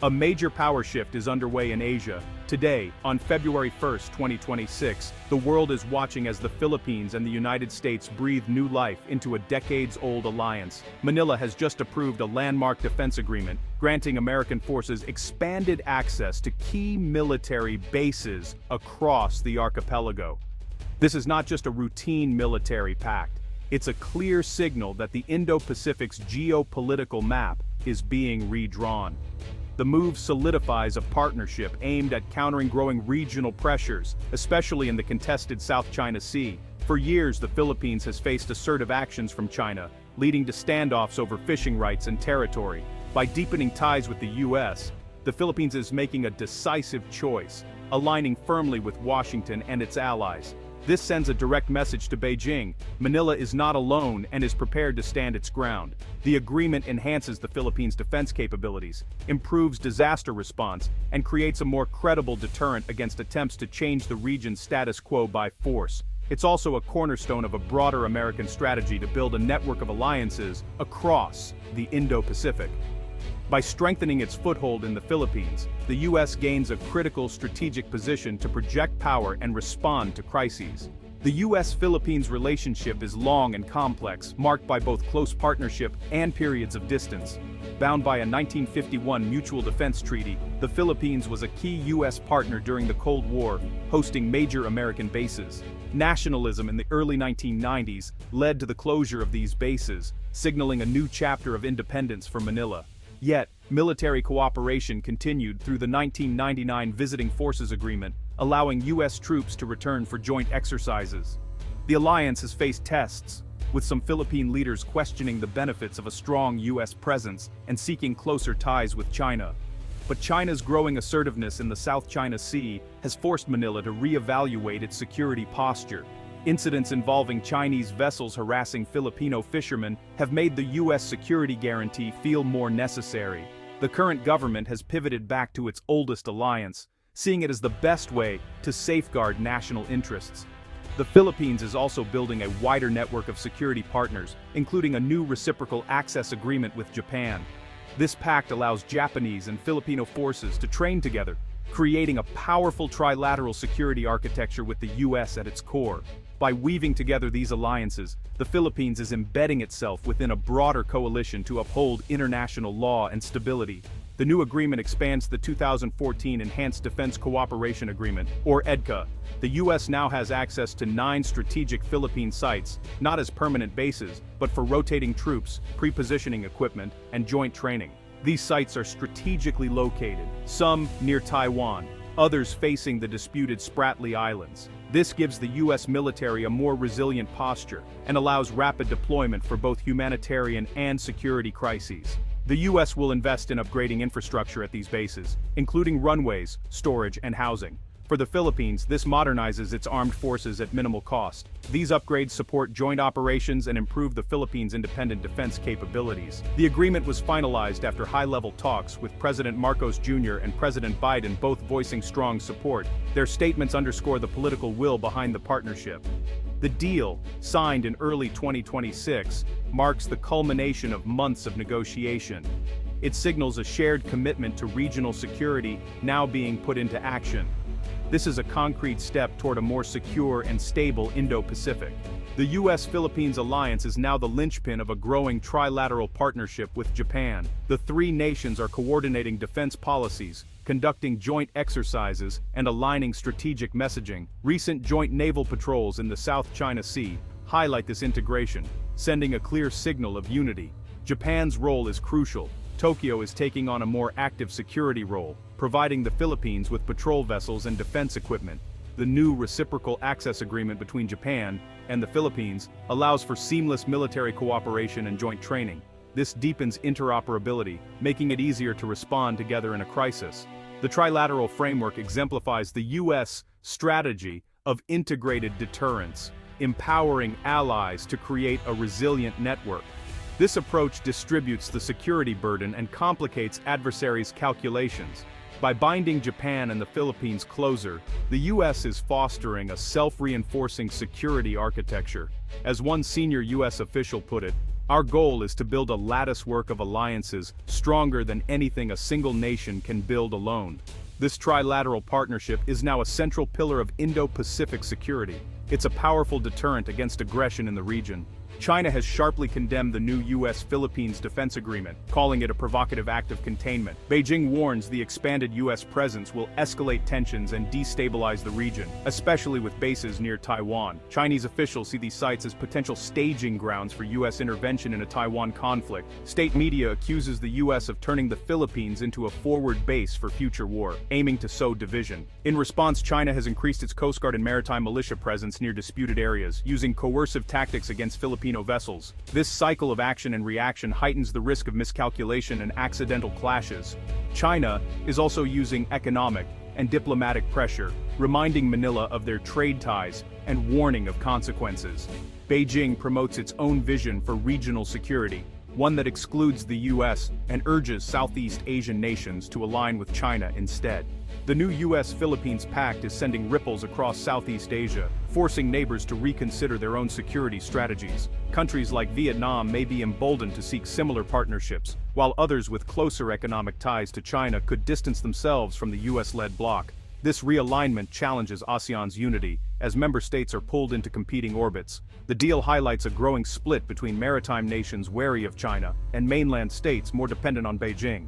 A major power shift is underway in Asia. Today, on February 1, 2026, the world is watching as the Philippines and the United States breathe new life into a decades-old alliance. Manila has just approved a landmark defense agreement, granting American forces expanded access to key military bases across the archipelago. This is not just a routine military pact. It's a clear signal that the Indo-Pacific's geopolitical map is being redrawn. The move solidifies a partnership aimed at countering growing regional pressures, especially in the contested South China Sea. For years, the Philippines has faced assertive actions from China, leading to standoffs over fishing rights and territory. By deepening ties with the U.S., the Philippines is making a decisive choice, aligning firmly with Washington and its allies. This sends a direct message to Beijing: Manila is not alone and is prepared to stand its ground. The agreement enhances the Philippines' defense capabilities, improves disaster response, and creates a more credible deterrent against attempts to change the region's status quo by force. It's also a cornerstone of a broader American strategy to build a network of alliances across the Indo-Pacific. By strengthening its foothold in the Philippines, the U.S. gains a critical strategic position to project power and respond to crises. The U.S.-Philippines relationship is long and complex, marked by both close partnership and periods of distance. Bound by a 1951 mutual defense treaty, the Philippines was a key U.S. partner during the Cold War, hosting major American bases. Nationalism in the early 1990s led to the closure of these bases, signaling a new chapter of independence for Manila. Yet, military cooperation continued through the 1999 Visiting Forces Agreement, allowing U.S. troops to return for joint exercises. The alliance has faced tests, with some Philippine leaders questioning the benefits of a strong U.S. presence and seeking closer ties with China. But China's growing assertiveness in the South China Sea has forced Manila to reevaluate its security posture. Incidents involving Chinese vessels harassing Filipino fishermen have made the U.S. security guarantee feel more necessary. The current government has pivoted back to its oldest alliance, seeing it as the best way to safeguard national interests. The Philippines is also building a wider network of security partners, including a new reciprocal access agreement with Japan. This pact allows Japanese and Filipino forces to train together, creating a powerful trilateral security architecture with the U.S. at its core. By weaving together these alliances, the Philippines is embedding itself within a broader coalition to uphold international law and stability. The new agreement expands the 2014 Enhanced Defense Cooperation Agreement, or EDCA. The U.S. now has access to 9 strategic Philippine sites, not as permanent bases, but for rotating troops, pre-positioning equipment, and joint training. These sites are strategically located, some near Taiwan, others facing the disputed Spratly Islands. This gives the U.S. military a more resilient posture and allows rapid deployment for both humanitarian and security crises. The U.S. will invest in upgrading infrastructure at these bases, including runways, storage, and housing. For the Philippines, this modernizes its armed forces at minimal cost. These upgrades support joint operations and improve the Philippines' independent defense capabilities. The agreement was finalized after high-level talks with President Marcos Jr. and President Biden both voicing strong support. Their statements underscore the political will behind the partnership. The deal, signed in early 2026, marks the culmination of months of negotiation. It signals a shared commitment to regional security now being put into action. This is a concrete step toward a more secure and stable Indo-Pacific. The U.S.-Philippines alliance is now the linchpin of a growing trilateral partnership with Japan. The three nations are coordinating defense policies, conducting joint exercises, and aligning strategic messaging. Recent joint naval patrols in the South China Sea highlight this integration, sending a clear signal of unity. Japan's role is crucial. Tokyo is taking on a more active security role, providing the Philippines with patrol vessels and defense equipment. The new reciprocal access agreement between Japan and the Philippines allows for seamless military cooperation and joint training. This deepens interoperability, making it easier to respond together in a crisis. The trilateral framework exemplifies the U.S. strategy of integrated deterrence, empowering allies to create a resilient network. This approach distributes the security burden and complicates adversaries' calculations. By binding Japan and the Philippines closer, the U.S. is fostering a self-reinforcing security architecture. As one senior U.S. official put it, Our goal is to build a latticework of alliances stronger than anything a single nation can build alone. This trilateral partnership is now a central pillar of Indo-Pacific security. It's a powerful deterrent against aggression in the region. China has sharply condemned the new U.S.-Philippines defense agreement, calling it a provocative act of containment. Beijing warns the expanded U.S. presence will escalate tensions and destabilize the region, especially with bases near Taiwan. Chinese officials see these sites as potential staging grounds for U.S. intervention in a Taiwan conflict. State media accuses the U.S. of turning the Philippines into a forward base for future war, aiming to sow division. In response, China has increased its Coast Guard and maritime militia presence near disputed areas, using coercive tactics against Filipino vessels. This cycle of action and reaction heightens the risk of miscalculation and accidental clashes. China is also using economic and diplomatic pressure, reminding Manila of their trade ties and warning of consequences. Beijing promotes its own vision for regional security, one that excludes the U.S. and urges Southeast Asian nations to align with China instead. The new U.S.-Philippines pact is sending ripples across Southeast Asia, forcing neighbors to reconsider their own security strategies. Countries like Vietnam may be emboldened to seek similar partnerships, while others with closer economic ties to China could distance themselves from the U.S.-led bloc. This realignment challenges ASEAN's unity, as member states are pulled into competing orbits. The deal highlights a growing split between maritime nations wary of China and mainland states more dependent on Beijing.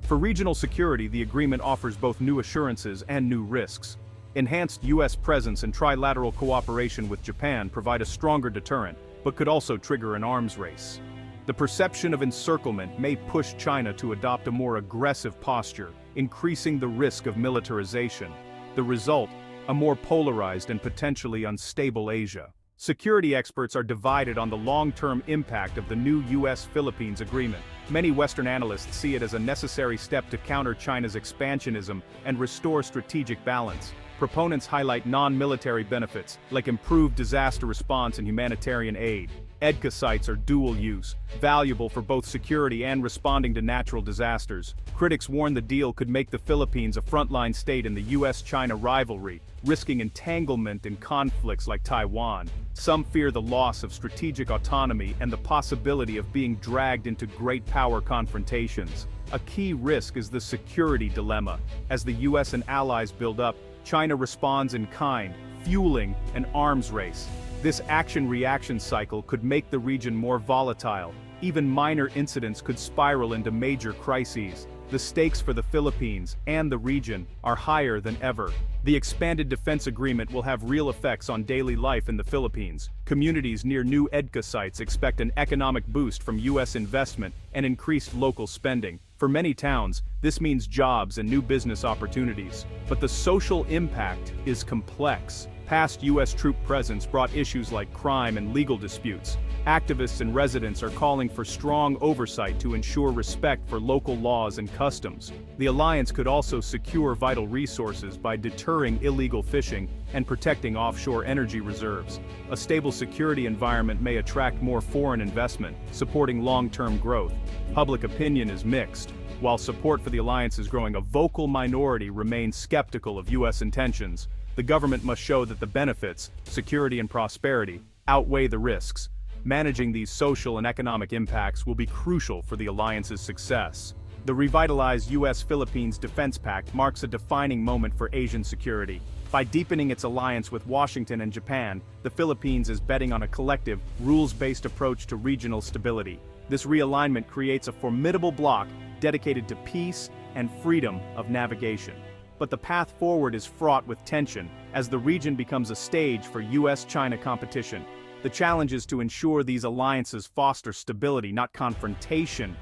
For regional security, the agreement offers both new assurances and new risks. Enhanced U.S. presence and trilateral cooperation with Japan provide a stronger deterrent, but could also trigger an arms race. The perception of encirclement may push China to adopt a more aggressive posture, increasing the risk of militarization. The result, a more polarized and potentially unstable Asia. Security experts are divided on the long-term impact of the new U.S.-Philippines agreement. Many Western analysts see it as a necessary step to counter China's expansionism and restore strategic balance. Proponents highlight non-military benefits, like improved disaster response and humanitarian aid. EDCA sites are dual-use, valuable for both security and responding to natural disasters. Critics warn the deal could make the Philippines a frontline state in the U.S.-China rivalry, risking entanglement in conflicts like Taiwan. Some fear the loss of strategic autonomy and the possibility of being dragged into great power confrontations. A key risk is the security dilemma. As the U.S. and allies build up, China responds in kind, fueling an arms race. This action-reaction cycle could make the region more volatile. Even minor incidents could spiral into major crises. The stakes for the Philippines and the region are higher than ever. The expanded defense agreement will have real effects on daily life in the Philippines. Communities near new EDCA sites expect an economic boost from U.S. investment and increased local spending. For many towns, this means jobs and new business opportunities. But the social impact is complex. Past U.S. troop presence brought issues like crime and legal disputes. Activists and residents are calling for strong oversight to ensure respect for local laws and customs. The alliance could also secure vital resources by deterring illegal fishing and protecting offshore energy reserves. A stable security environment may attract more foreign investment, supporting long-term growth. Public opinion is mixed. While support for the alliance is growing, a vocal minority remains skeptical of U.S. intentions. The government must show that the benefits, security and prosperity, outweigh the risks. Managing these social and economic impacts will be crucial for the alliance's success. The revitalized U.S.-Philippines Defense Pact marks a defining moment for Asian security. By deepening its alliance with Washington and Japan, the Philippines is betting on a collective, rules-based approach to regional stability. This realignment creates a formidable bloc dedicated to peace and freedom of navigation. But the path forward is fraught with tension, as the region becomes a stage for U.S.-China competition. The challenge is to ensure these alliances foster stability, not confrontation.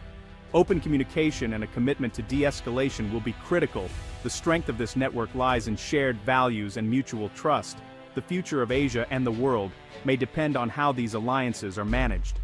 Open communication and a commitment to de-escalation will be critical. The strength of this network lies in shared values and mutual trust. The future of Asia and the world may depend on how these alliances are managed.